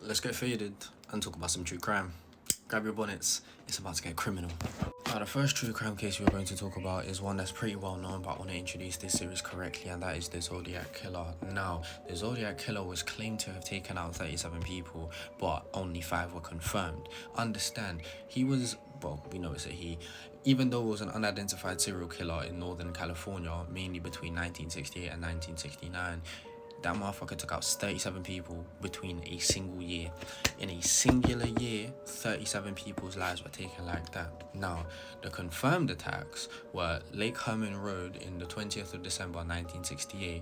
Let's get faded and talk about some true crime. Grab your bonnets, it's about to get criminal. Now, the first true crime case we're going to talk about is one that's pretty well known, but I want to introduce this series correctly, and that is the Zodiac Killer. Now, the Zodiac Killer was claimed to have taken out 37 people, but only 5 were confirmed. Understand, he was, well, we know it's a he, even though it was an unidentified serial killer in Northern California, mainly between 1968 and 1969. That motherfucker took out 37 people between a single year. In a singular year, 37 people's lives were taken like that. Now, the confirmed attacks were Lake Herman Road in the 20th of December 1968.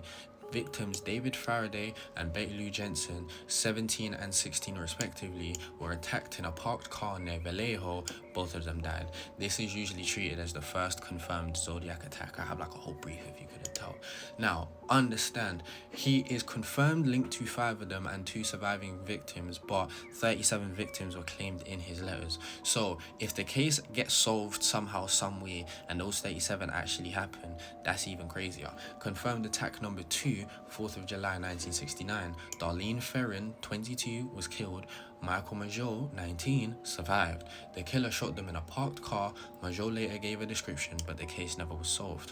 Victims David Faraday and Betty Lou Jensen, 17 and 16 respectively, were attacked in a parked car near Vallejo. Both of them died. This is usually treated as the first confirmed Zodiac attack. I have like a whole brief if you couldn't tell. Now, understand, he is confirmed linked to 5 of them and 2 surviving victims, but 37 victims were claimed in his letters. So, if the case gets solved somehow, some way, and those 37 actually happen, that's even crazier. Confirmed attack number 2, 4th of July 1969, Darlene Ferrin, 22, was killed. Michael Majot, 19, survived. The killer shot them in a parked car. Majot later gave a description, but the case never was solved.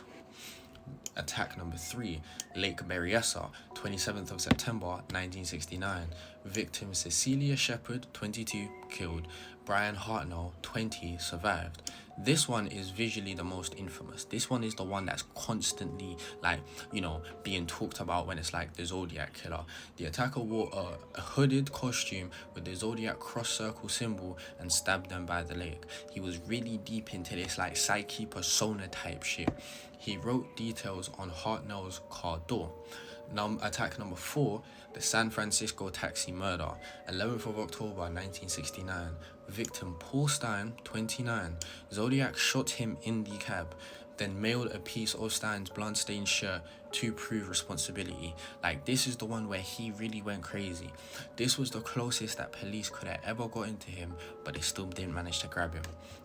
Attack number 3, Lake Berryessa, 27th of September 1969. Victim Cecilia Shepherd, 22, killed. Brian Hartnell, 20, survived. This one is visually the most infamous. This one is the one that's constantly, being talked about when it's like the Zodiac Killer. The attacker wore a hooded costume with the Zodiac cross circle symbol and stabbed them by the lake. He was really deep into this like psyche persona type shit. He wrote details on Hartnell's car door. Now, attack number 4, the San Francisco taxi murder, 11th of October 1969. Victim Paul Stein, 29. Zodiac shot him in the cab, then mailed a piece of Stein's blood-stained shirt to prove responsibility. Like, this is the one where he really went crazy. This was the closest that police could have ever got into him, but they still didn't manage to grab him.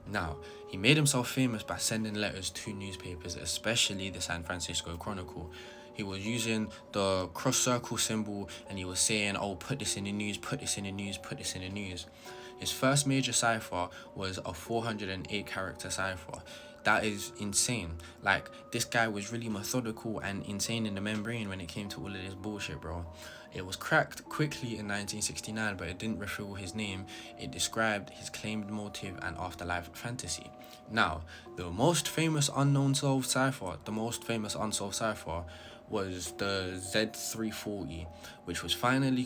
Now, he made himself famous by sending letters to newspapers, especially the San Francisco Chronicle. He was using the cross circle symbol and he was saying, oh, put this in the news, put this in the news, put this in the news. His first major cipher was a 408 character cipher. That is insane. Like, this guy was really methodical and insane in the membrane when it came to all of this bullshit, bro. It was cracked quickly in 1969, but it didn't reveal his name. It described his claimed motive and afterlife fantasy. Now, the most famous unsolved cipher was the Z340, which was finally